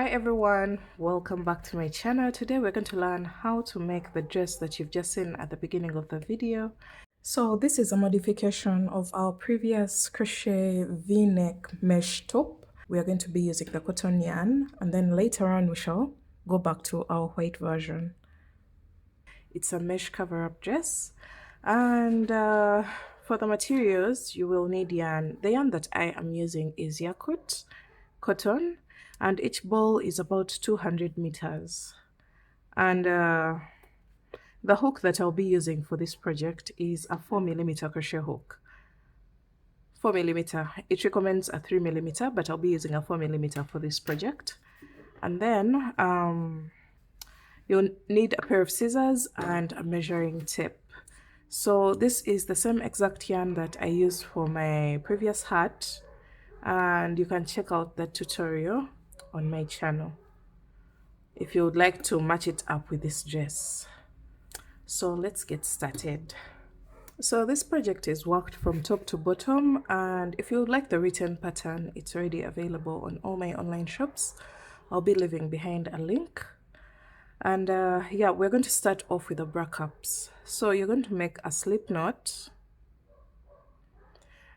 everyone, welcome back to my channel. Today we're going to learn how to make the dress that you've just seen at the beginning of the video. So this is a modification of our previous crochet v-neck mesh top. We are going to be using the cotton yarn, and then later on we shall go back to our white version. It's a mesh cover-up dress, and for the materials you will need yarn. The yarn that I am using is Yakut cotton, and each ball is about 200 meters. And the hook that I'll be using for this project is a 4mm crochet hook. 4mm. It recommends a 3mm, but I'll be using a 4mm for this project. And then you'll need a pair of scissors and a measuring tape. So this is the same exact yarn that I used for my previous hat, and you can check out that tutorial on my channel if you would like to match it up with this dress. So let's get started. So this project is worked from top to bottom, and if you would like the written pattern, it's already available on all my online shops. I'll be leaving behind a link. And yeah, we're going to start off with the backups. So you're going to make a slip knot.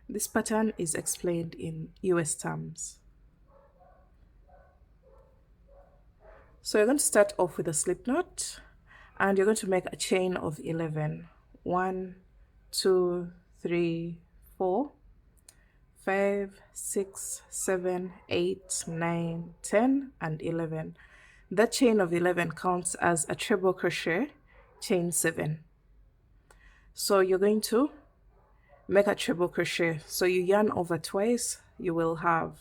This pattern is explained in US terms. So you're going to start off with a slip knot, and you're going to make a chain of 11. 1, 2, 3, 4, 5, 6, 7, 8, 9, 10, and 11. That chain of 11 counts as a treble crochet, chain 7. So you're going to make a treble crochet. So you yarn over twice. You will have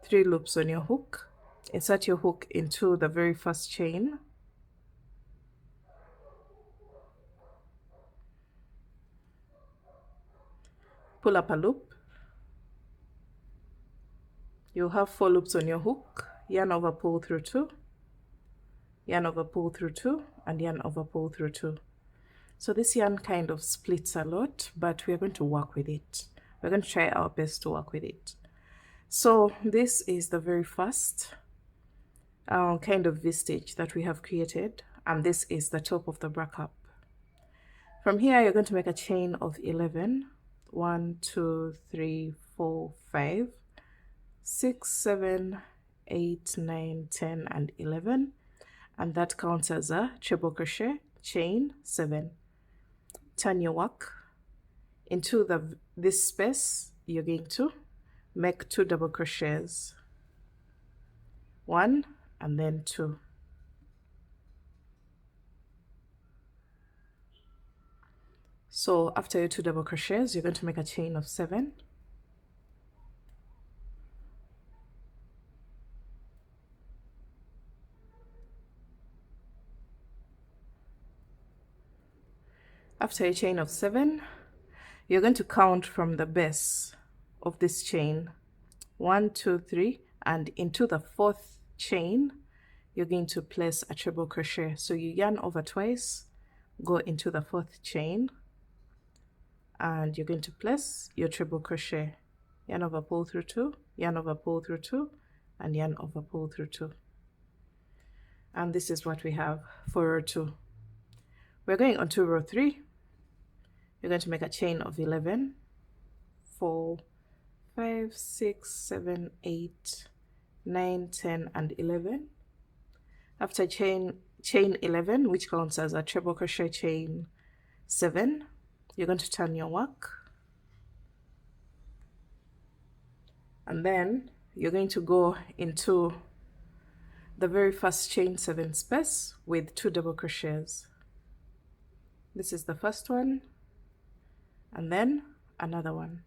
3 loops on your hook. Insert your hook into the very first chain. Pull up a loop. You'll have 4 loops on your hook. Yarn over, pull through 2. Yarn over, pull through 2, and yarn over, pull through 2. So this yarn kind of splits a lot, but we're going to work with it. We're going to try our best to work with it. So this is the very first kind of V-stitch that we have created, and this is the top of the backup. From here you're going to make a chain of 11. 1, 2, 3, 4, 5, 6, 7, 8, 9, 10, and 11. And that counts as a treble crochet, chain 7. Turn your work into this space. You're going to make 2 double crochets, 1 and then 2. So after your 2 double crochets, you're going to make a chain of 7. After a chain of 7, you're going to count from the base of this chain. 1, 2, 3, and into the 4th chain, you're going to place a treble crochet. So you yarn over twice, go into the 4th chain, and you're going to place your treble crochet. Yarn over, pull through 2, yarn over, pull through 2, and yarn over, pull through 2. And this is what we have for row 2. We're going on to row 3. You're going to make a chain of 11, 4, 5, 6, 7, 8, 9, 10, and 11. After chain 11, which counts as a treble crochet chain 7, you're going to turn your work, and then you're going to go into the very first chain 7 space with 2 double crochets. This is the first one, and then another one.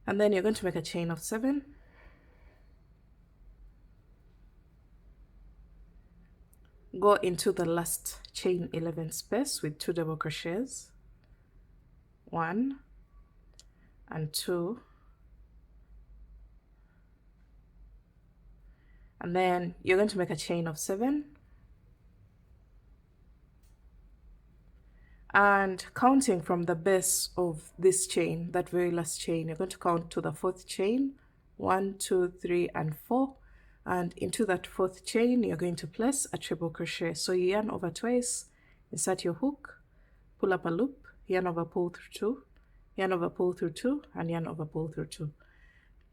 And then you're going to make a chain of 7. Go into the last chain 11 space with 2 double crochets, 1 and 2. And then you're going to make a chain of 7. And counting from the base of this chain, that very last chain, you're going to count to the fourth chain, 1, 2, 3, and 4. And into that fourth chain, you're going to place a treble crochet. So you yarn over twice, insert your hook, pull up a loop, yarn over, pull through 2, yarn over, pull through 2, and yarn over, pull through 2.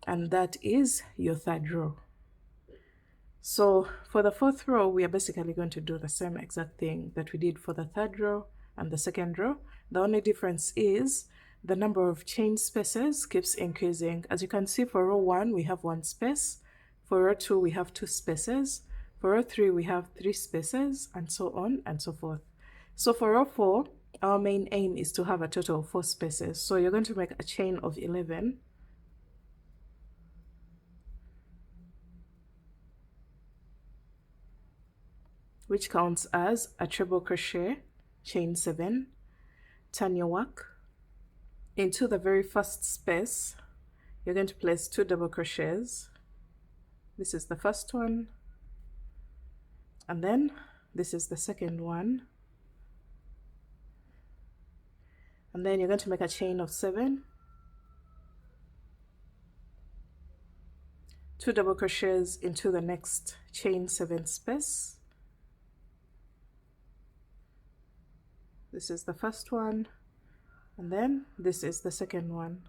And that is your third row. So for the fourth row, we are basically going to do the same exact thing that we did for the third row and the second row. The only difference is the number of chain spaces keeps increasing. As you can see, for row 1 we have 1 space, for row 2 we have 2 spaces, for row 3 we have 3 spaces, and so on and so forth. So for row 4, our main aim is to have a total of 4 spaces. So you're going to make a chain of 11, which counts as a treble crochet, chain 7, turn your work. Into the very first space, you're going to place 2 double crochets. This is the first one, and then this is the second one. And then you're going to make a chain of 7, 2 double crochets into the next chain 7 space. This is the first one, and then this is the second one.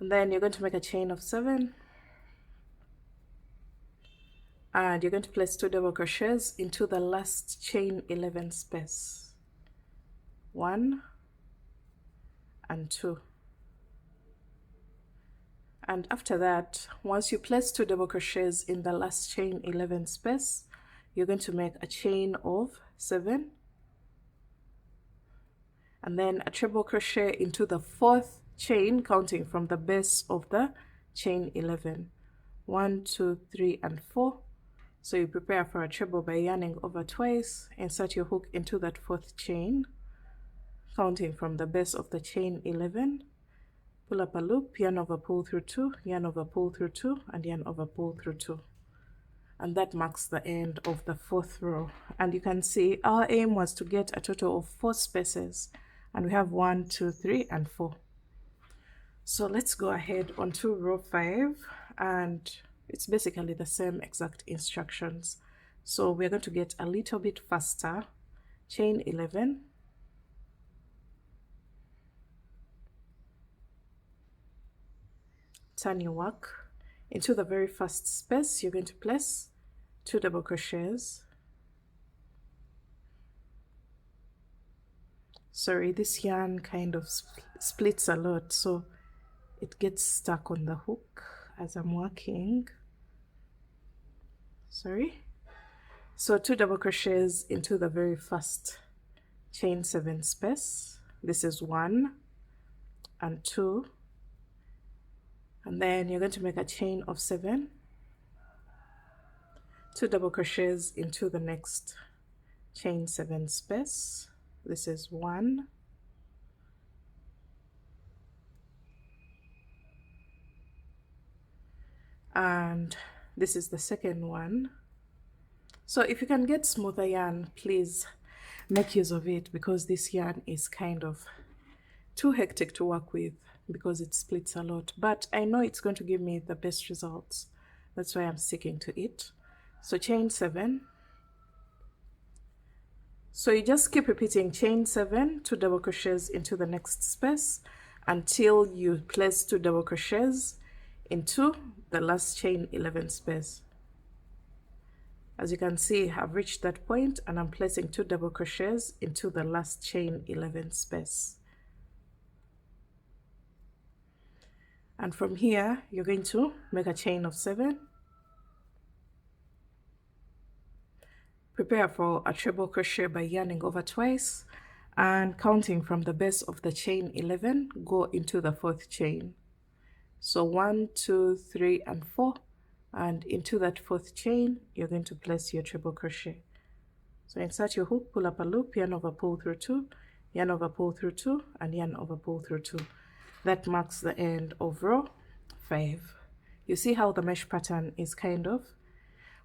And then you're going to make a chain of 7, and you're going to place 2 double crochets into the last chain 11 space. 1 and 2. And after that, once you place 2 double crochets in the last chain 11 space, you're going to make a chain of 7, and then a treble crochet into the fourth chain, counting from the base of the chain 11. 1, 2, 3, and 4. So you prepare for a treble by yarning over twice, insert your hook into that fourth chain, counting from the base of the chain 11. Pull up a loop, yarn over, pull through 2, yarn over, pull through 2, and yarn over, pull through 2. And that marks the end of the fourth row. And you can see our aim was to get a total of 4 spaces, and we have 1, 2, 3, and 4. So let's go ahead onto row 5, and it's basically the same exact instructions. So we're going to get a little bit faster. Chain 11, turn your work. Into the very first space, you're going to place 2 double crochets. Sorry, this yarn kind of splits a lot, so it gets stuck on the hook as I'm working. Sorry. So 2 double crochets into the very first chain 7 space. This is 1 and 2. And then you're going to make a chain of 7, 2 double crochets into the next chain 7 space. This is 1, and this is the second one. So if you can get smoother yarn, please make use of it, because this yarn is kind of too hectic to work with because it splits a lot, but I know it's going to give me the best results. That's why I'm sticking to it. So chain 7. So you just keep repeating chain 7, 2 double crochets into the next space until you place 2 double crochets into the last chain 11 space. As you can see, I've reached that point and I'm placing 2 double crochets into the last chain 11 space. And from here, you're going to make a chain of 7. Prepare for a treble crochet by yarning over twice, and counting from the base of the chain 11, go into the 4th chain. So 1, 2, 3, and 4, and into that 4th chain, you're going to place your treble crochet. So insert your hook, pull up a loop, yarn over, pull through 2, yarn over, pull through 2, and yarn over, pull through 2. That marks the end of row 5. You see how the mesh pattern is kind of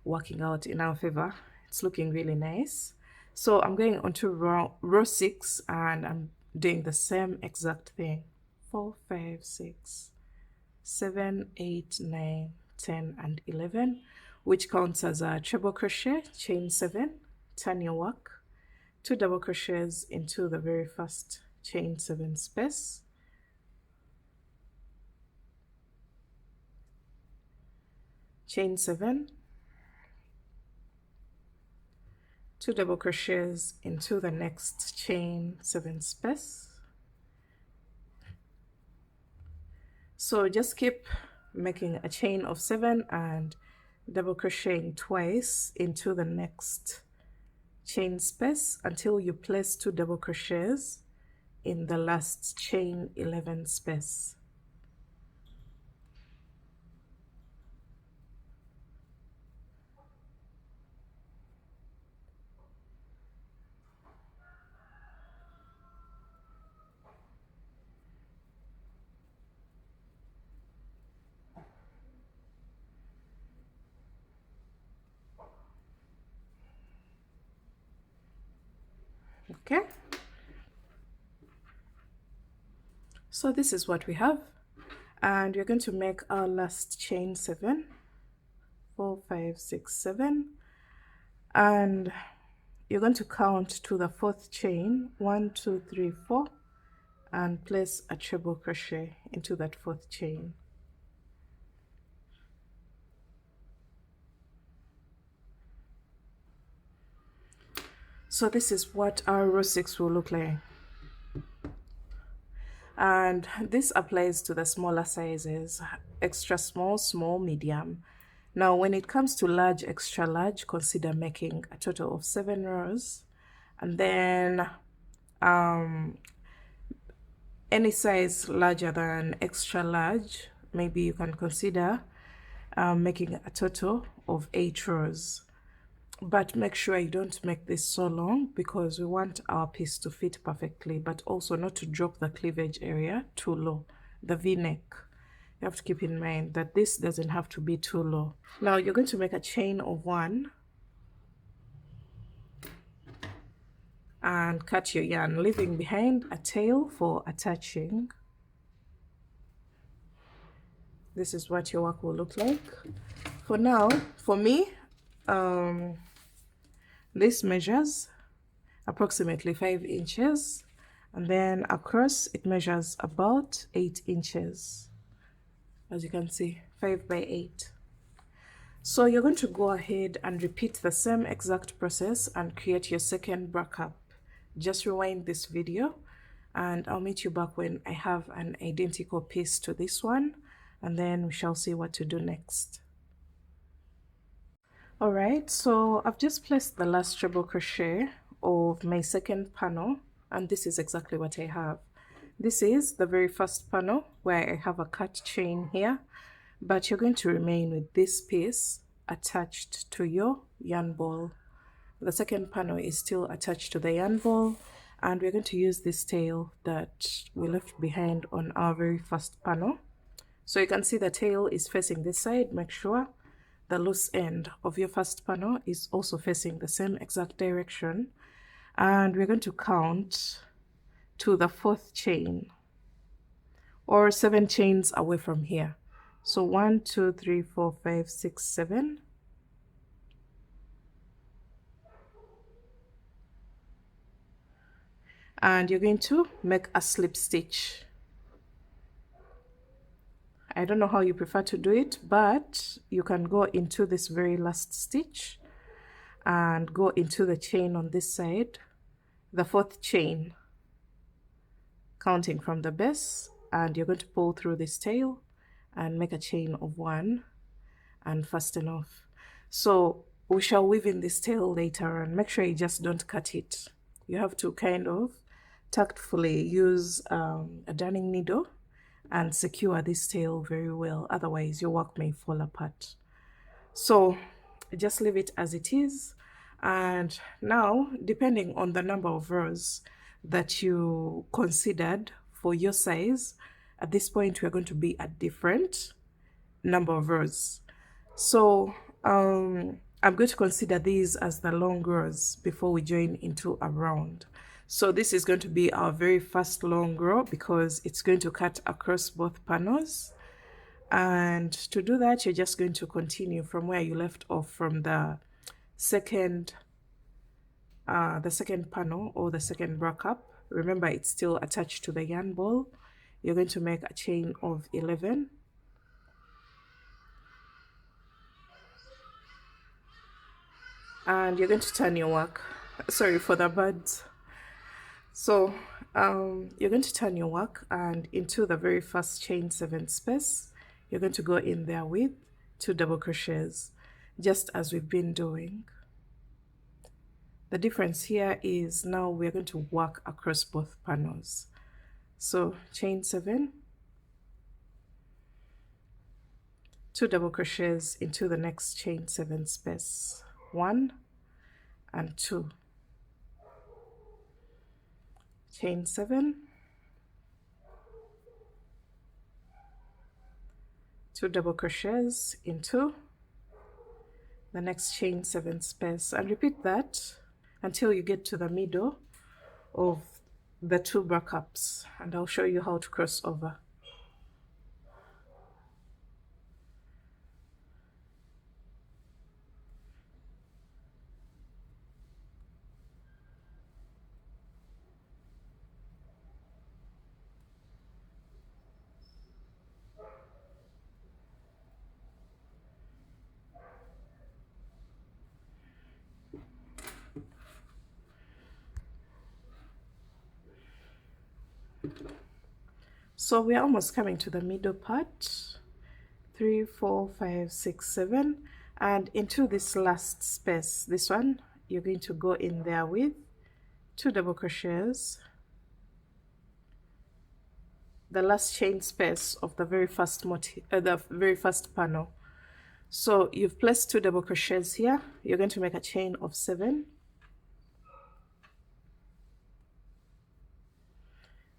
working out in our favor. It's looking really nice. So I'm going on to row 6 and I'm doing the same exact thing. 4, 5, 6, 7, 8, 9, 10 and 11, which counts as a treble crochet, chain 7, turn your work, 2 double crochets into the very first chain 7 space, chain 7, 2 double crochets into the next chain 7 space. So just keep making a chain of 7 and double crocheting twice into the next chain space until you place 2 double crochets in the last chain 11 space. Okay, so this is what we have, and we're going to make our last chain 7, 4, 5, 6, 7, and you're going to count to the 4th chain, 1, 2, 3, 4, and place a treble crochet into that 4th chain. So this is what our row 6 will look like, and this applies to the smaller sizes, extra small, small, medium. Now when it comes to large, extra large, consider making a total of 7 rows, and then any size larger than extra large, maybe you can consider making a total of 8 rows. But make sure you don't make this so long because we want our piece to fit perfectly, but also not to drop the cleavage area too low, the V-neck. You have to keep in mind that this doesn't have to be too low. Now you're going to make a chain of 1 and cut your yarn, leaving behind a tail for attaching. This is what your work will look like. For now, for me, this measures approximately 5 inches, and then across it measures about 8 inches. As you can see, 5 by 8. So you're going to go ahead and repeat the same exact process and create your second backup. Just rewind this video and I'll meet you back when I have an identical piece to this one, and then we shall see what to do next. Alright, so I've just placed the last treble crochet of my second panel, and this is exactly what I have. This is the very first panel where I have a cut chain here, but you're going to remain with this piece attached to your yarn ball. The second panel is still attached to the yarn ball, and we're going to use this tail that we left behind on our very first panel. So you can see the tail is facing this side. Make sure the loose end of your first panel is also facing the same exact direction, and we're going to count to the 4th chain, or 7 chains away from here. So 1, 2, 3, 4, 5, 6, 7. And you're going to make a slip stitch. I don't know how you prefer to do it, but you can go into this very last stitch and go into the chain on this side, the 4th chain, counting from the base, and you're going to pull through this tail and make a chain of 1 and fasten off. So we shall weave in this tail later, and make sure you just don't cut it. You have to kind of tactfully use a darning needle and secure this tail very well, otherwise your work may fall apart. So just leave it as it is, and now depending on the number of rows that you considered for your size, at this point we're going to be at different number of rows. So I'm going to consider these as the long rows before we join into a round. So this is going to be our very first long row because it's going to cut across both panels. And to do that, you're just going to continue from where you left off from the second panel or the second rack up. Remember, it's still attached to the yarn ball. You're going to make a chain of 11. And you're going to turn your work. Sorry for the birds. So you're going to turn your work, and into the very first chain 7 space, you're going to go in there with 2 double crochets, just as we've been doing. The difference here is now we're going to work across both panels. So chain 7, 2 double crochets into the next chain 7 space, 1 and 2, chain 7, 2 double crochets into the next chain 7 space, and repeat that until you get to the middle of the 2 backups, and I'll show you how to cross over. So we're almost coming to the middle part. 3, 4, 5, 6, 7, and into this last space, this one, you're going to go in there with 2 double crochets, the last chain space of the very first panel. So you've placed 2 double crochets here. You're going to make a chain of 7,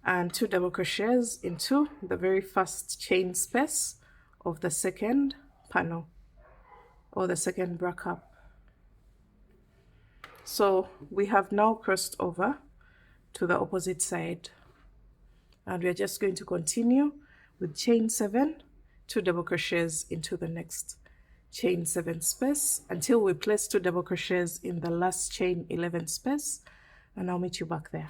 and 2 double crochets into the very first chain space of the second panel or the second backup. So we have now crossed over to the opposite side, and we're just going to continue with chain 7, 2 double crochets into the next chain 7 space until we place 2 double crochets in the last chain 11 space, and I'll meet you back there.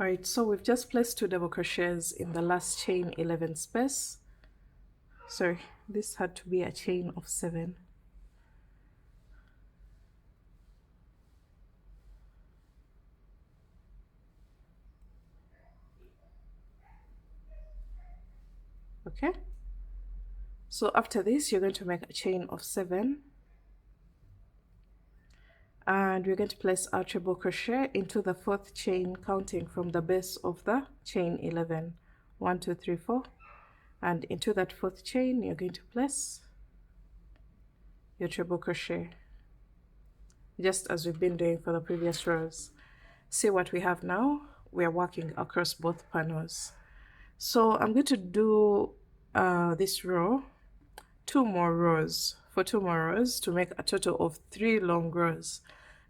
Alright, so we've just placed 2 double crochets in the last chain 11 space. Sorry, this had to be a chain of 7. Okay, so after this you're going to make a chain of 7, and we're going to place our treble crochet into the 4th chain, counting from the base of the chain 11. 1, 2, 3, 4, and into that 4th chain you're going to place your treble crochet, just as we've been doing for the previous rows. See what we have now? We're working across both panels. So I'm going to do this row 2 more rows to make a total of 3 long rows.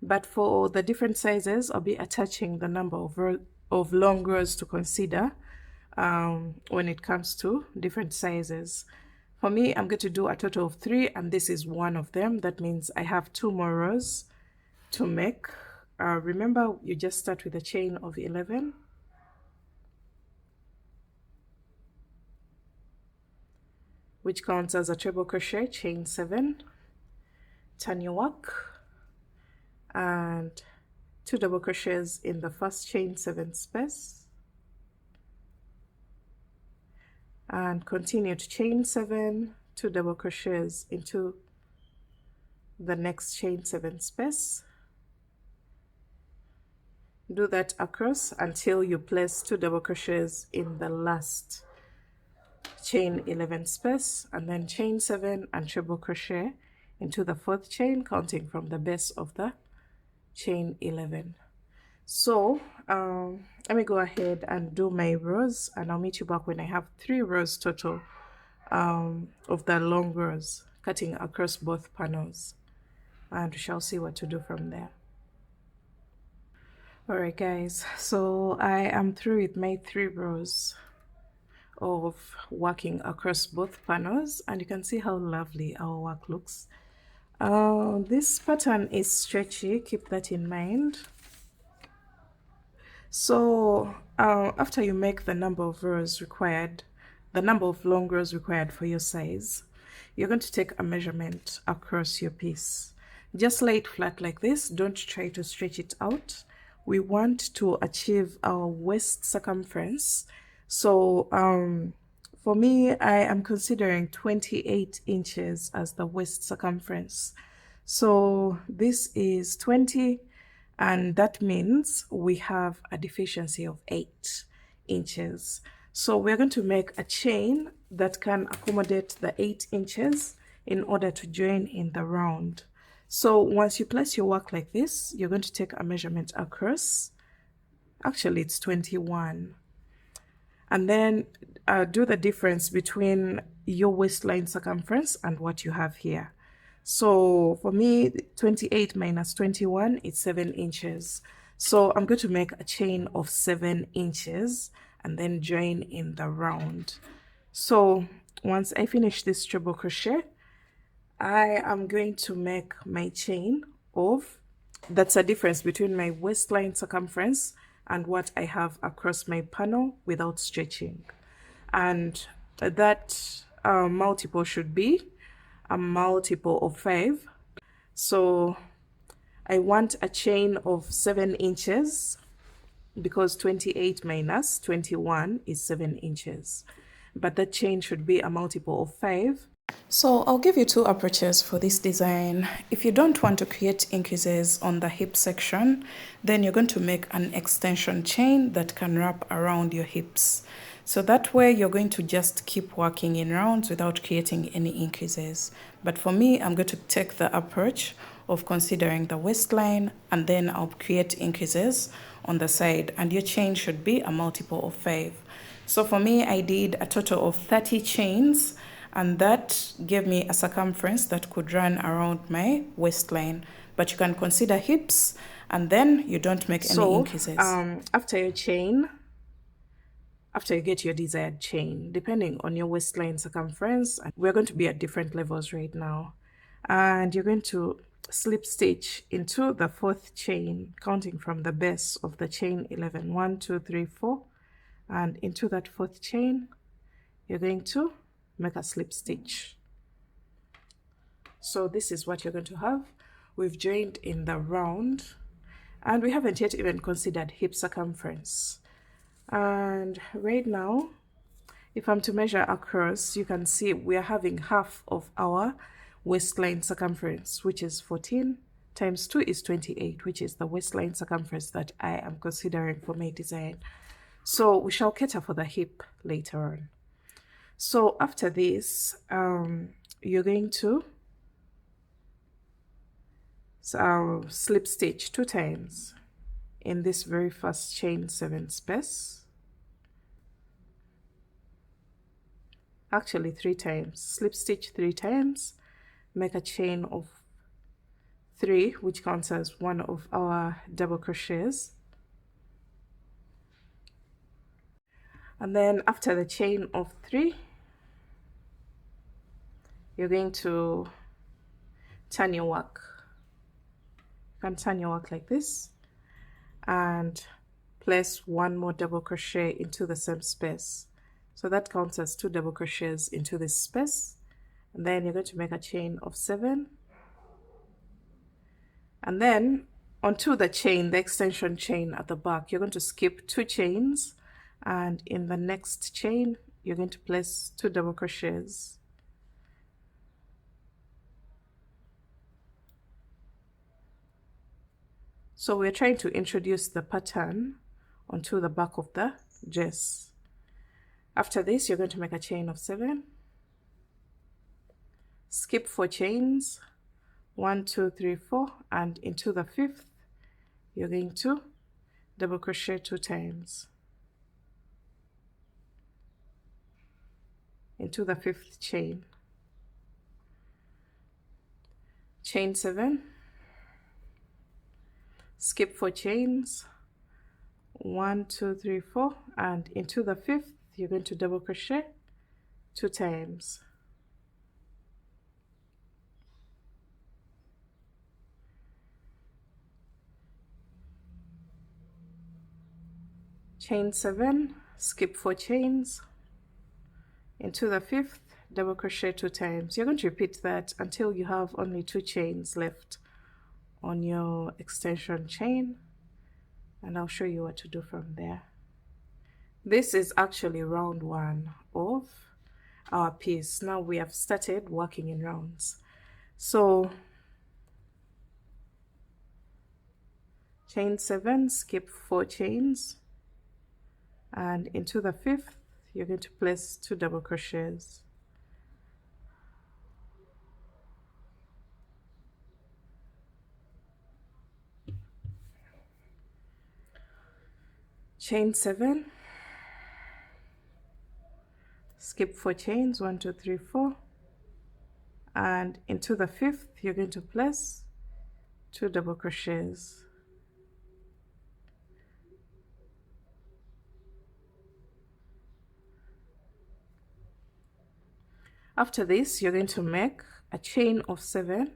But for the different sizes, I'll be attaching the number of long rows to consider when it comes to different sizes. For me, I'm going to do a total of 3, and this is one of them. That means I have 2 more rows to make. Remember, you just start with a chain of 11, which counts as a treble crochet, chain 7, turn your work, and 2 double crochets in the first chain 7 space, and continue to chain 7, 2 double crochets into the next chain 7 space. Do that across until you place 2 double crochets in the last chain 11 space, and then chain 7 and treble crochet into the 4th chain, counting from the base of the chain 11. So let me go ahead and do my rows, and I'll meet you back when I have 3 rows total of the long rows cutting across both panels, and we shall see what to do from there. Alright guys, so I am through with my 3 rows of working across both panels, and you can see how lovely our work looks. This pattern is stretchy, keep that in mind. So after you make the number of rows required, the number of long rows required for your size, you're going to take a measurement across your piece. Just lay it flat like this, don't try to stretch it out. We want to achieve our waist circumference. So for me, I am considering 28 inches as the waist circumference. So this is 20, and that means we have a deficiency of 8 inches. So we're going to make a chain that can accommodate the 8 inches in order to join in the round. So once you place your work like this, you're going to take a measurement across. Actually, it's 21. And then do the difference between your waistline circumference and what you have here. So for me, 28 minus 21 is 7 inches. So I'm going to make a chain of 7 inches and then join in the round. So once I finish this treble crochet, I am going to make my chain of, that's a difference between my waistline circumference and what I have across my panel without stretching. And that multiple should be a multiple of 5. So I want a chain of 7 inches because 28 minus 21 is 7 inches. But that chain should be a multiple of 5. So I'll give you 2 approaches for this design. If you don't want to create increases on the hip section, then you're going to make an extension chain that can wrap around your hips. So that way you're going to just keep working in rounds without creating any increases. But for me, I'm going to take the approach of considering the waistline, and then I'll create increases on the side, and your chain should be a multiple of 5. So for me, I did a total of 30 chains, and that gave me a circumference that could run around my waistline. But you can consider hips, and then you don't make any increases. After your chain, after you get your desired chain, depending on your waistline circumference, we're going to be at different levels right now, and you're going to slip stitch into the 4th chain, counting from the base of the chain 11. 1, 2, 3, 4, and into that 4th chain, you're going to make a slip stitch. So this is what you're going to have. We've joined in the round, and we haven't yet even considered hip circumference. And right now, if I'm to measure across, you can see we are having half of our waistline circumference, which is 14 times 2 is 28, which is the waistline circumference that I am considering for my design. So we shall cater for the hip later on. So after this, you're going to slip stitch 2 times in this very first chain 7 space. Actually 3 times. Slip stitch 3 times, make a chain of 3, which counts as one of our double crochets. And then after the chain of 3, you're going to turn your work. You can turn your work like this and place 1 more double crochet into the same space. So that counts as 2 double crochets into this space. And then you're going to make a chain of 7. And then onto the chain, the extension chain at the back, you're going to skip 2 chains, and in the next chain you're going to place 2 double crochets. So we're trying to introduce the pattern onto the back of the dress. After this, you're going to make a chain of 7, skip 4 chains, 1 2 3 4, and into the 5th you're going to double crochet 2 times into the 5th chain. Chain 7, skip 4 chains, 1 2 3 4, and into the 5th you're going to double crochet 2 times. Chain 7, skip 4 chains, into the 5th double crochet 2 times. You're going to repeat that until you have only 2 chains left on your extension chain, and I'll show you what to do from there. This is actually round 1 of our piece. Now we have started working in rounds. So chain 7, skip 4 chains, and into the 5th you're going to place 2 double crochets. Chain 7, skip 4 chains, 1 2 3 4, and into the 5th you're going to place 2 double crochets. After this, you're going to make a chain of 7,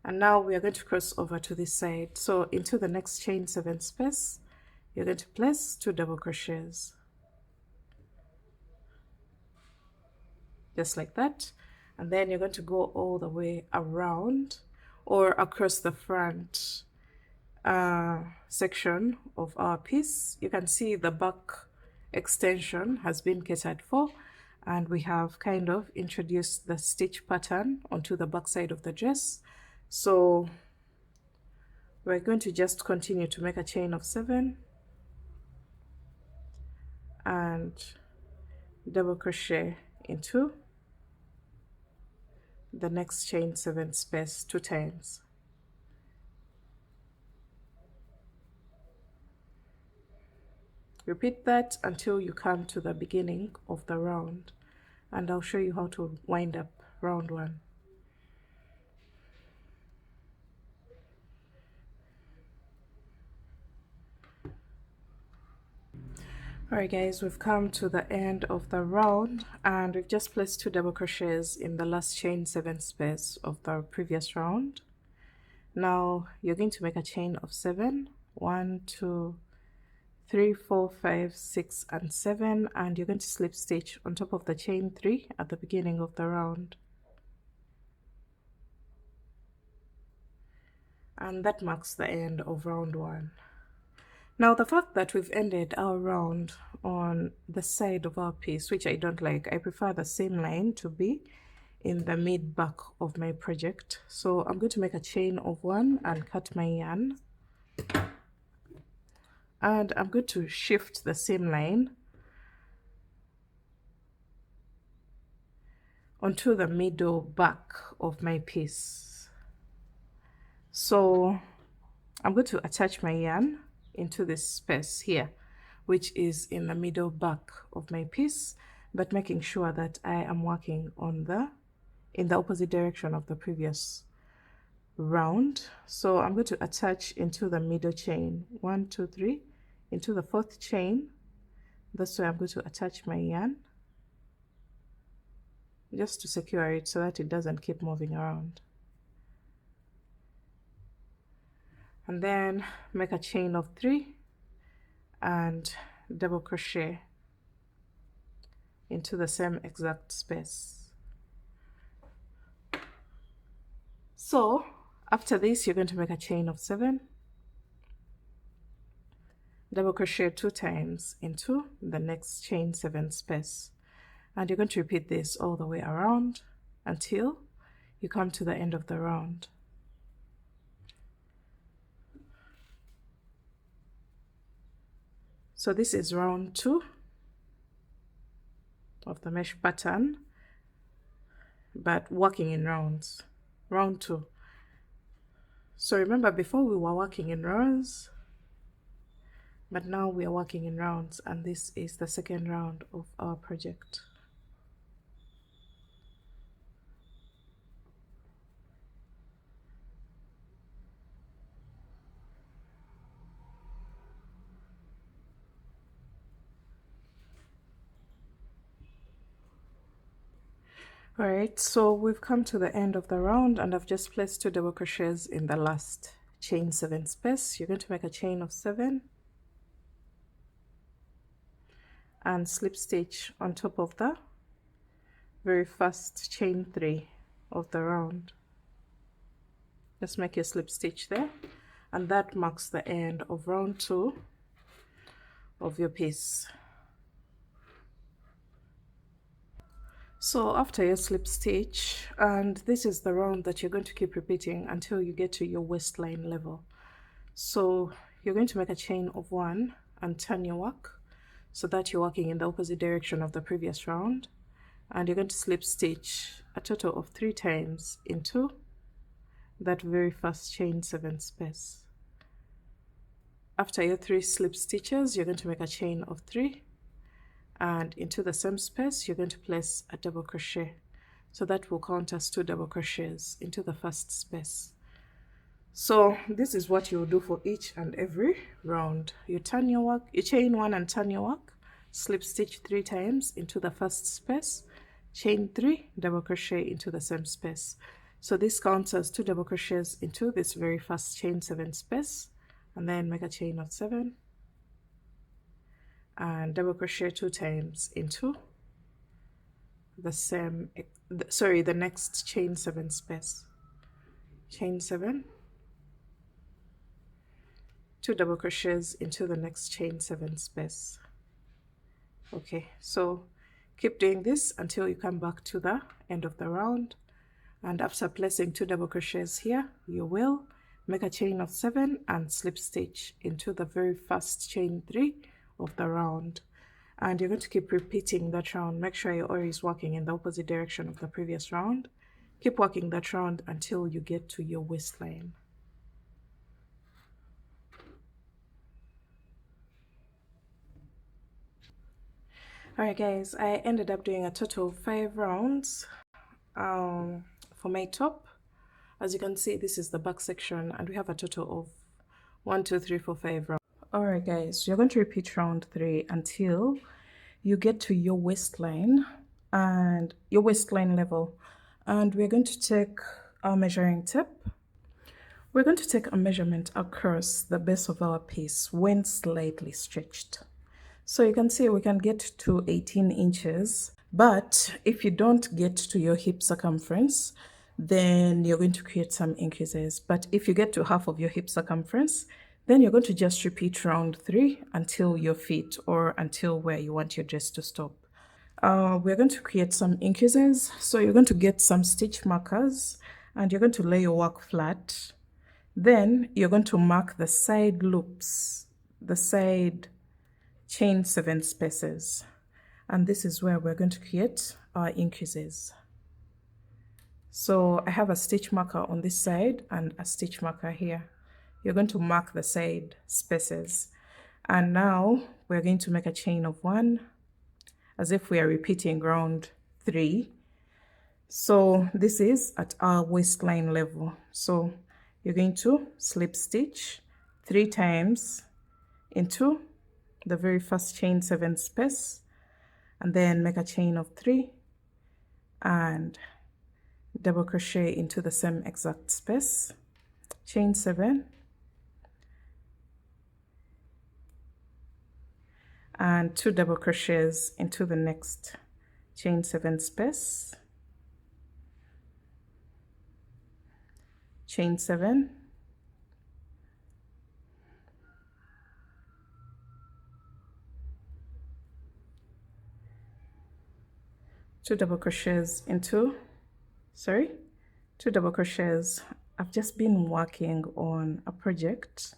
and now we are going to cross over to this side. So into the next chain 7 space you're going to place 2 double crochets, just like that. And then you're going to go all the way around or across the front section of our piece. You can see the back extension has been catered for, and we have kind of introduced the stitch pattern onto the back side of the dress. So we're going to just continue to make a chain of 7 and double crochet into the next chain 7 space 2 times. Repeat that until you come to the beginning of the round, and I'll show you how to wind up round 1. Alright guys, we've come to the end of the round, and we've just placed 2 double crochets in the last chain 7 space of the previous round. Now you're going to make a chain of 7, 1 2 3 4 5 6 and 7, and you're going to slip stitch on top of the chain 3 at the beginning of the round, and that marks the end of round 1. Now the fact that we've ended our round on the side of our piece, which I don't like, I prefer the seam line to be in the mid back of my project. So I'm going to make a chain of 1 and cut my yarn, and I'm going to shift the seam line onto the middle back of my piece. So I'm going to attach my yarn into this space here, which is in the middle back of my piece, but making sure that I am working on in the opposite direction of the previous round. So I'm going to attach into the middle chain 1 2 3 into the 4th chain. That's where I'm going to attach my yarn, just to secure it so that it doesn't keep moving around. And then make a chain of 3 and double crochet into the same exact space. So after this, you're going to make a chain of 7, double crochet 2 times into the next chain 7 space, and you're going to repeat this all the way around until you come to the end of the round. So this is round 2 of the mesh pattern, but working in rounds. Round 2. So remember, before we were working in rows, but now we are working in rounds, and this is the 2nd round of our project. Alright, so we've come to the end of the round, and I've just placed 2 double crochets in the last chain 7 space. You're going to make a chain of 7 and slip stitch on top of the very first chain 3 of the round. Just make your slip stitch there, and that marks the end of round 2 of your piece. So after your slip stitch, and this is the round that you're going to keep repeating until you get to your waistline level. So you're going to make a chain of 1 and turn your work so that you're working in the opposite direction of the previous round, and you're going to slip stitch a total of 3 times into that very first chain 7 space. After your 3 slip stitches, you're going to make a chain of 3, and into the same space you're going to place a double crochet, so that will count as 2 double crochets into the first space. So this is what you will do for each and every round. You turn your work, you chain 1 and turn your work, slip stitch 3 times into the first space, chain 3, double crochet into the same space. So this counts as 2 double crochets into this very first chain 7 space, and then make a chain of 7 and double crochet 2 times into the next chain 7 space. Chain 7, 2 double crochets into the next chain 7 space. Okay, so keep doing this until you come back to the end of the round, and after placing 2 double crochets here, you will make a chain of 7 and slip stitch into the very first chain 3 of the round, and you're going to keep repeating that round. Make sure you're always working in the opposite direction of the previous round. Keep working that round until you get to your waistline. Alright guys, I ended up doing a total of 5 rounds for my top. As you can see, this is the back section, and we have a total of 1, 2, 3, 4, 5 rounds. Alright guys, you're going to repeat round 3 until you get to your waistline and your waistline level, and we're going to take our measuring tape. We're going to take a measurement across the base of our piece when slightly stretched. So you can see we can get to 18 inches, but if you don't get to your hip circumference, then you're going to create some increases. But if you get to half of your hip circumference, then you're going to just repeat round 3 until your feet, or until where you want your dress to stop. We're going to create some increases. So you're going to get some stitch markers, and you're going to lay your work flat. Then you're going to mark the side loops, the side chain 7 spaces, and this is where we're going to create our increases. So I have a stitch marker on this side and a stitch marker here. You're going to mark the side spaces, and now we're going to make a chain of 1 as if we are repeating round 3. So this is at our waistline level. So you're going to slip stitch 3 times into the very first chain 7 space, and then make a chain of 3 and double crochet into the same exact space, chain 7, and 2 double crochets into the next chain 7 space, chain 7, two double crochets into, two double crochets. I've just been working on a project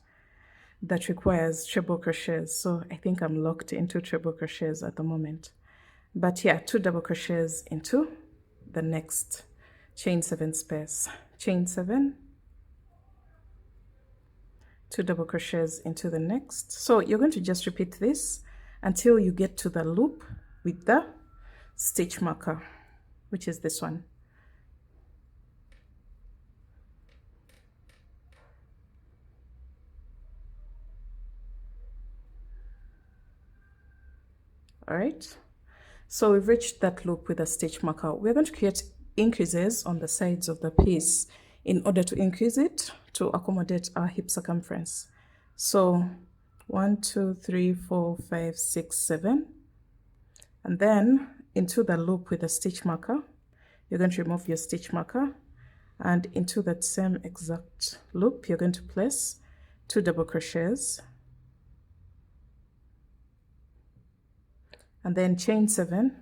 that requires treble crochets, so I think I'm locked into treble crochets at the moment. But yeah, 2 double crochets into the next chain 7 space, chain 7, 2 double crochets into the next. So you're going to just repeat this until you get to the loop with the stitch marker, which is this one. All right, so we've reached that loop with a stitch marker. We're going to create increases on the sides of the piece in order to increase it to accommodate our hip circumference. So 1, 2, 3, 4, 5, 6, 7, and then into the loop with a stitch marker, you're going to remove your stitch marker, and into that same exact loop you're going to place 2 double crochets, and then chain 7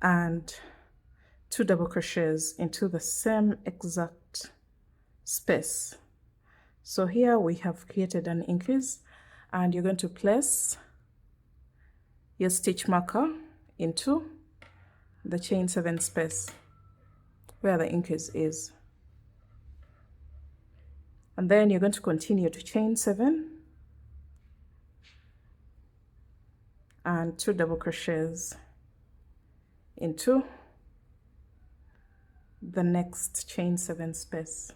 and 2 double crochets into the same exact space. So here we have created an increase, and you're going to place your stitch marker into the chain 7 space where the increase is, and then you're going to continue to chain 7 and 2 double crochets into the next chain 7 space.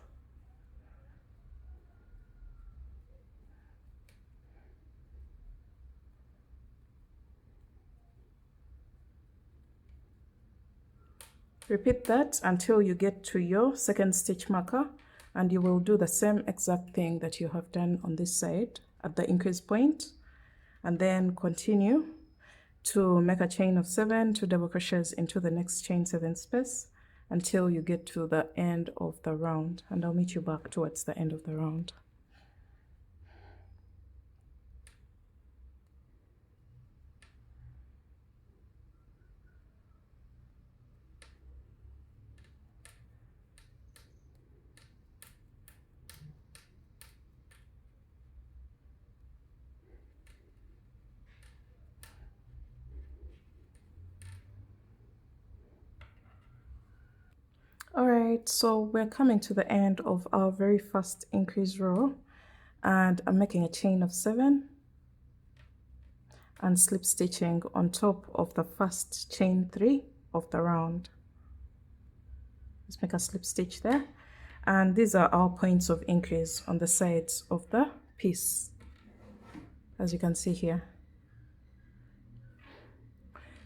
Repeat that until you get to your second stitch marker, and you will do the same exact thing that you have done on this side at the increase point, and then continue to make a chain of 7, 2 double crochets into the next chain 7 space until you get to the end of the round, and I'll meet you back towards the end of the round. All right, so we're coming to the end of our very first increase row, and I'm making a chain of 7 and slip stitching on top of the first chain 3 of the round. Let's make a slip stitch there, and these are our points of increase on the sides of the piece, as you can see here.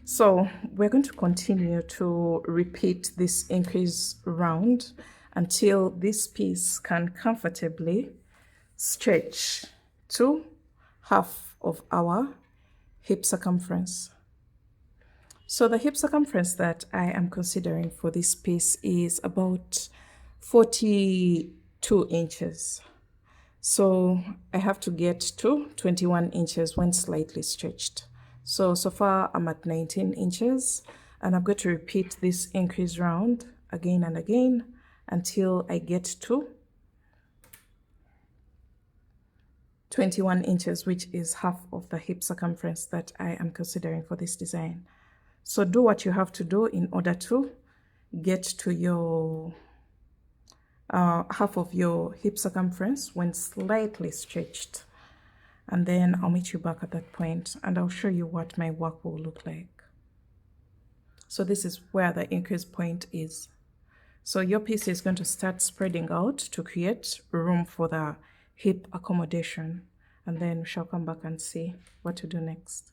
So we're going to continue to repeat this increase round until this piece can comfortably stretch to half of our hip circumference. So the hip circumference that I am considering for this piece is about 42 inches. So I have to get to 21 inches when slightly stretched. So far I'm at 19 inches, and I'm going to repeat this increase round again and again until I get to 21 inches, which is half of the hip circumference that I am considering for this design. So do what you have to do in order to get to your half of your hip circumference when slightly stretched. And then I'll meet you back at that point, and I'll show you what my work will look like. So this is where the increase point is. So your piece is going to start spreading out to create room for the hip accommodation. and then we shall come back and see what to do next.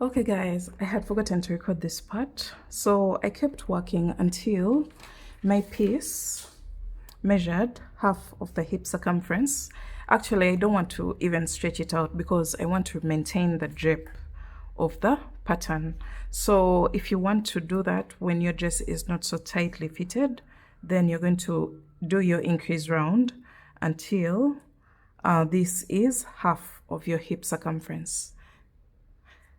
Okay guys, I had forgotten to record this part, so I kept working until my piece measured half of the hip circumference. Actually, I don't want to even stretch it out because I want to maintain the drape of the pattern. So if you want to do that when your dress is not so tightly fitted, then you're going to do your increase round until this is half of your hip circumference.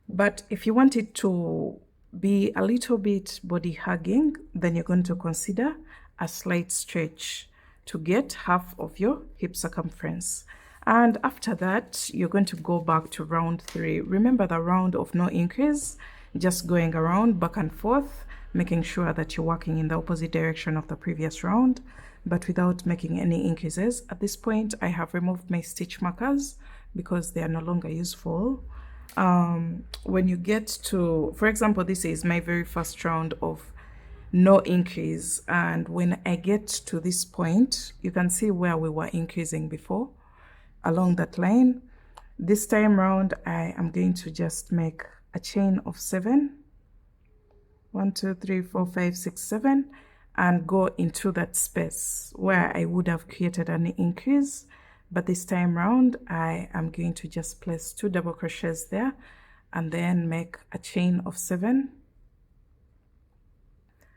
But if you want it to be a little bit body hugging, then you're going to consider a slight stretch to get half of your hip circumference. And after that, you're going to go back to round 3. Remember the round of no increase, just going around back and forth, making sure that you're working in the opposite direction of the previous round, but without making any increases. At this point, I have removed my stitch markers because they are no longer useful. When you get to, for example, this is my very first round of no increase, and when I get to this point, you can see where we were increasing before along that line. This time round, I am going to just make a chain of 7, 1 2 3 4 5 6 7, and go into that space where I would have created an increase. But this time round, I am going to just place 2 double crochets there and then make a chain of 7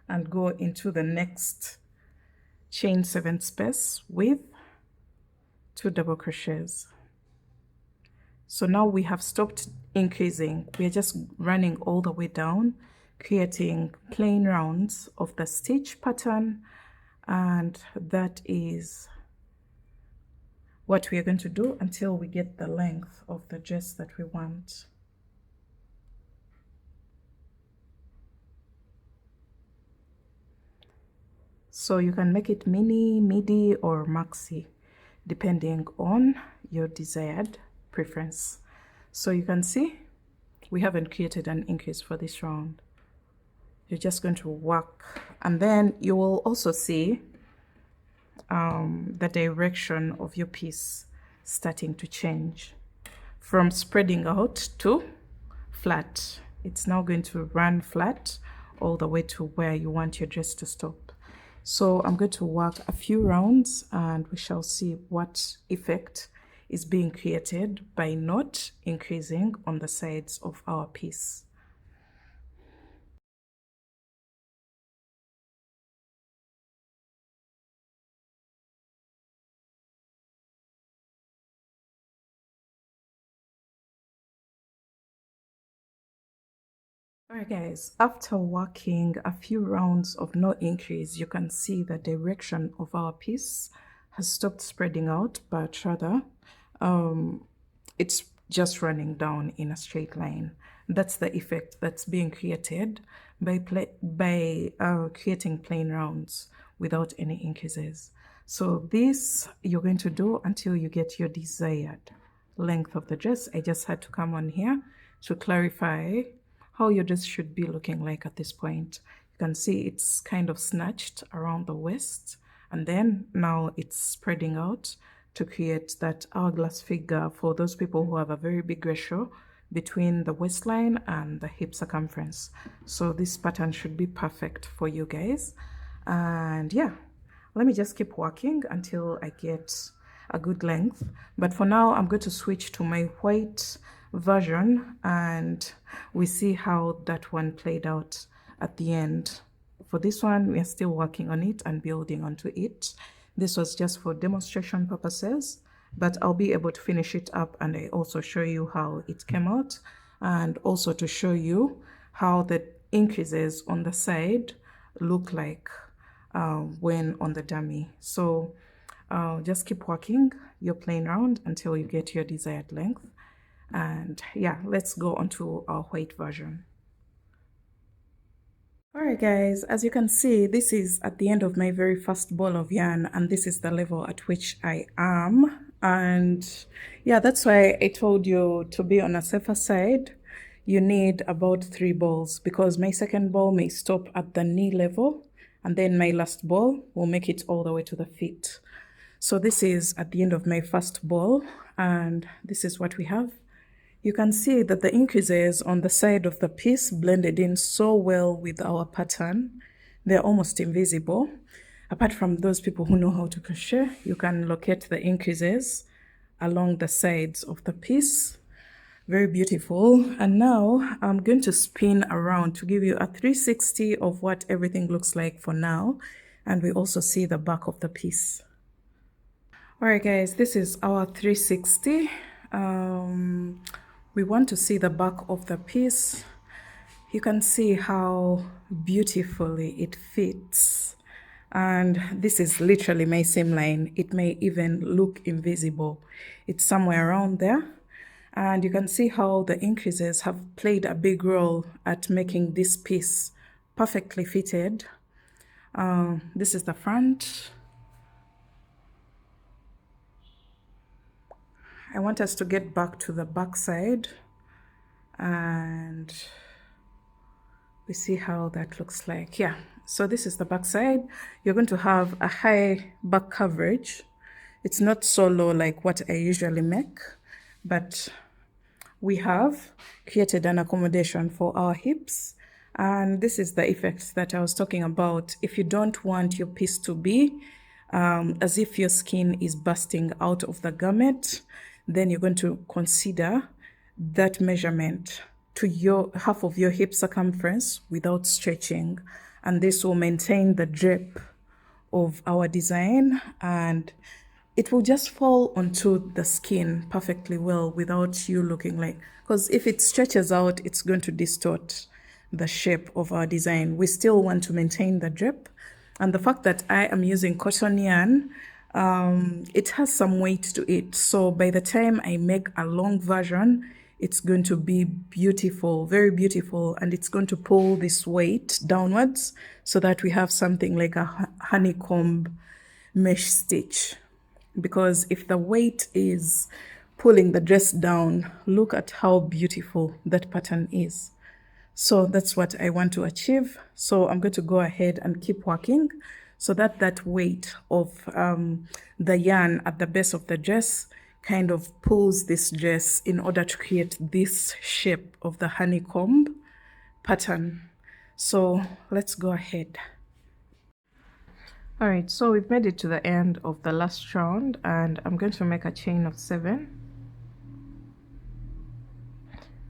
and go into the next chain 7 space with 2 double crochets. So now we have stopped increasing. We are just running all the way down, creating plain rounds of the stitch pattern, and that is what we are going to do until we get the length of the dress that we want. So you can make it mini, midi, or maxi, depending on your desired preference. So you can see we haven't created an increase for this round. You're just going to work, and then you will also see the direction of your piece starting to change. from spreading out to flat. It's now going to run flat all the way to where you want your dress to stop. So I'm going to work a few rounds and we shall see what effect is being created by not increasing on the sides of our piece. Alright guys, after working a few rounds of no increase, you can see the direction of our piece has stopped spreading out, but rather it's just running down in a straight line. That's the effect that's being created by creating plain rounds without any increases. So this you're going to do until you get your desired length of the dress. I just had to come on here to clarify how your dress should be looking like at this point. You can see it's kind of snatched around the waist, and then now it's spreading out to create that hourglass figure for those people who have a very big ratio between the waistline and the hip circumference. So this pattern should be perfect for you guys. And yeah, let me just keep working until I get a good length. But for now, I'm going to switch to my white version and we see how that one played out at the end. For this one, we are still working on it and building onto it. This was just for demonstration purposes, but I'll be able to finish it up and I also show you how it came out and also to show you how the increases on the side look like when on the dummy. So just keep working your plain round until you get your desired length. And yeah, let's go on to our white version. Alright guys, as you can see, this is at the end of my very first ball of yarn and this is the level at which I am. And yeah, that's why I told you to be on a safer side. You need about 3 balls because my second ball may stop at the knee level and then my last ball will make it all the way to the feet. So this is at the end of my first ball and this is what we have. You can see that the increases on the side of the piece blended in so well with our pattern. They're almost invisible. Apart from those people who know how to crochet, you can locate the increases along the sides of the piece. Very beautiful. And now I'm going to spin around to give you a 360 of what everything looks like for now. And we also see the back of the piece. All right, guys, this is our 360. We want to see the back of the piece. You can see how beautifully it fits. And this is literally my seam line. It may even look invisible. It's somewhere around there. And you can see how the increases have played a big role at making this piece perfectly fitted. This is the front. I want us to get back to the back side and we see how that looks like. Yeah, so this is the back side. You're going to have a high back coverage. It's not so low like what I usually make, but we have created an accommodation for our hips. And this is the effect that I was talking about. If you don't want your piece to be as if your skin is bursting out of the garment, then you're going to consider that measurement to your half of your hip circumference without stretching. And this will maintain the drape of our design and it will just fall onto the skin perfectly well without you looking like, because if it stretches out, it's going to distort the shape of our design. We still want to maintain the drape. And the fact that I am using cotton yarn, it has some weight to it. So by the time I make a long version, it's going to be beautiful, very beautiful. And it's going to pull this weight downwards so that we have something like a honeycomb mesh stitch. Because if the weight is pulling the dress down, look at how beautiful that pattern is. So that's what I want to achieve. So I'm going to go ahead and keep working so that that weight of the yarn at the base of the dress kind of pulls this dress in order to create this shape of the honeycomb pattern. So let's go ahead. All right, so we've made it to the end of the last round, and I'm going to make a chain of 7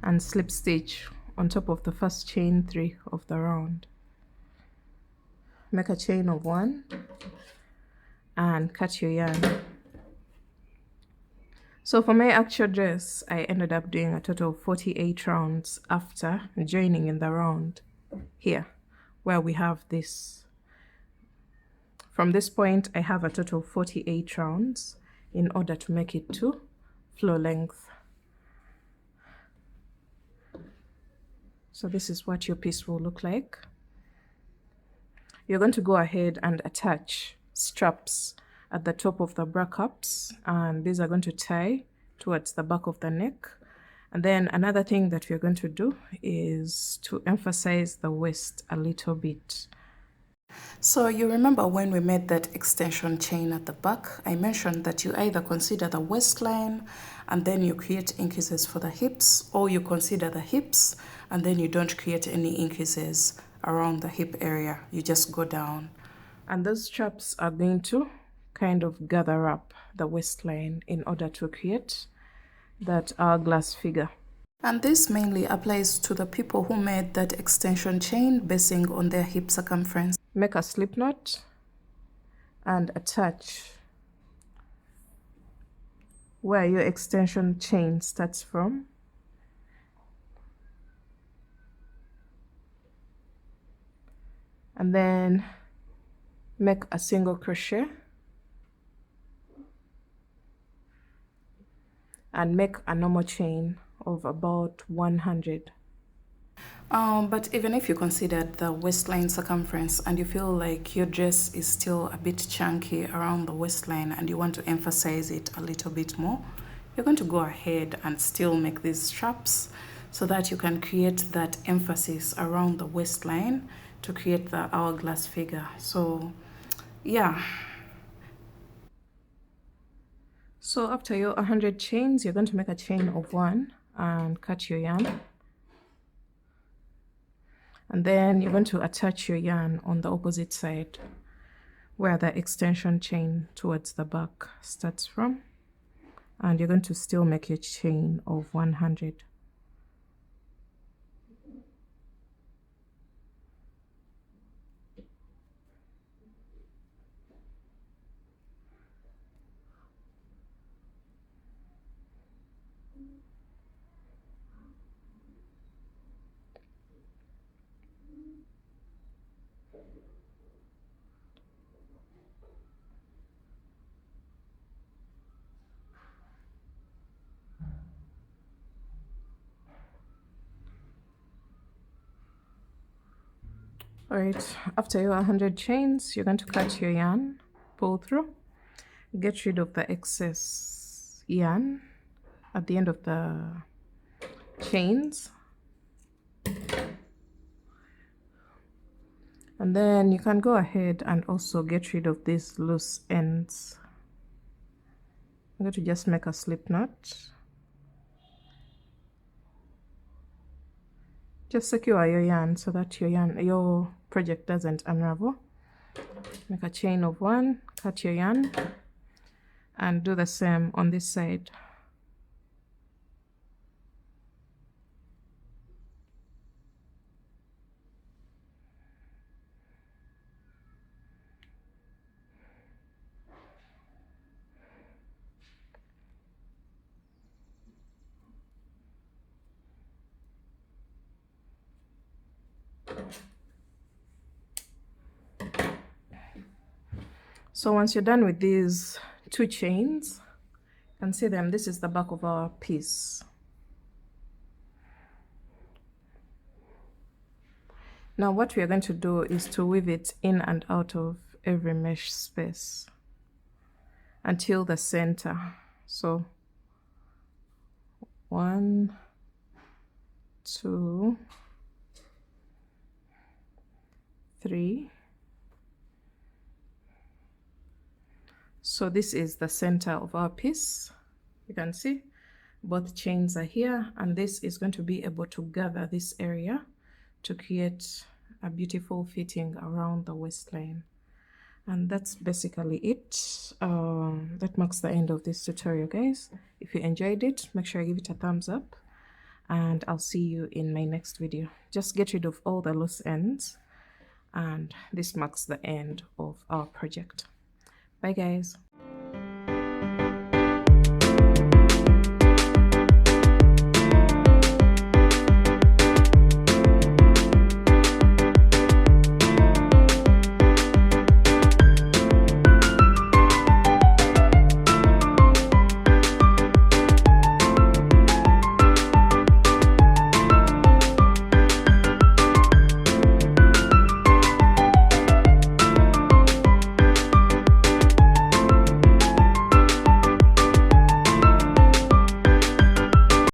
and slip stitch on top of the first chain 3 of the round. Make a chain of 1 and cut your yarn. So for my actual dress, I ended up doing a total of 48 rounds after joining in the round here, where we have this. From this point, I have a total of 48 rounds in order to make it to floor length. So this is what your piece will look like. You're going to go ahead and attach straps at the top of the bra cups, and these are going to tie towards the back of the neck. And then another thing that we're going to do is to emphasize the waist a little bit. So you remember when we made that extension chain at the back, I mentioned that you either consider the waistline and then you create increases for the hips, or you consider the hips and then you don't create any increases around the hip area. You just go down. And those straps are going to kind of gather up the waistline in order to create that hourglass figure. And this mainly applies to the people who made that extension chain basing on their hip circumference. Make a slip knot and attach where your extension chain starts from. And then make a single crochet and make a normal chain of about 100. But even if you considered the waistline circumference and you feel like your dress is still a bit chunky around the waistline and you want to emphasize it a little bit more, you're going to go ahead and still make these straps so that you can create that emphasis around the waistline to create the hourglass figure. So yeah. So after your 100 chains, you're going to make a chain of 1 and cut your yarn. And then you're going to attach your yarn on the opposite side where the extension chain towards the back starts from. And you're going to still make your chain of 100. Alright, after your 100 chains, you're going to cut your yarn, pull through, get rid of the excess yarn at the end of the chains. And then you can go ahead and also get rid of these loose ends. I'm going to just make a slip knot. Just secure your yarn so that your project doesn't unravel. Make a chain of 1, cut your yarn, and do the same on this side. So once you're done with these 2 chains, you can see them. This is the back of our piece. Now what we are going to do is to weave it in and out of every mesh space until the center. So 1, 2, 3. So this is the center of our piece. You can see both chains are here, and this is going to be able to gather this area to create a beautiful fitting around the waistline. And that's basically it. That marks the end of this tutorial, guys. If you enjoyed it, make sure you give it a thumbs up, and I'll see you in my next video. Just get rid of all the loose ends, and this marks the end of our project. Bye, guys.